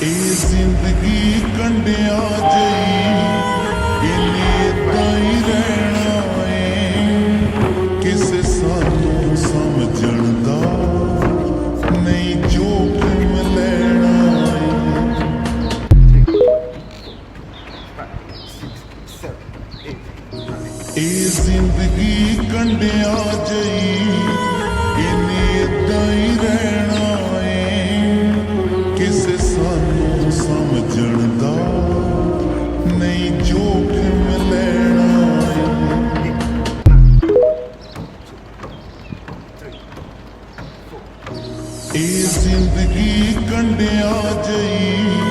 ਇਹ ਜ਼ਿੰਦਗੀ ਕੰਡਿਆ ਜਈ ਇਹਨੇ ਏਦਾਂ ਹੀ ਰਹਿਣਾ ਏ। ਕਿਸੇ ਸਾਨੂੰ ਸਮਝਣ ਦਾ ਨਹੀਂ ਜੋਖਮ ਲੈਣਾ ਏ। ਇਹ ਜ਼ਿੰਦਗੀ ਕੰਡਿਆ ਜਈ ਇਹਨੇ ਏਦਾਂ ਹੀ ਰਹਿਣਾ ਏ। ਕਿਸੇ ਸਾਨੂੰ ਸਮਝਣ ਦਾ ਨਹੀਂ ਜੋਖਮ ਲੈਣਾ ਏ। ਇਹ ਜ਼ਿੰਦਗੀ ਕੰਡਿਆ ਜਈ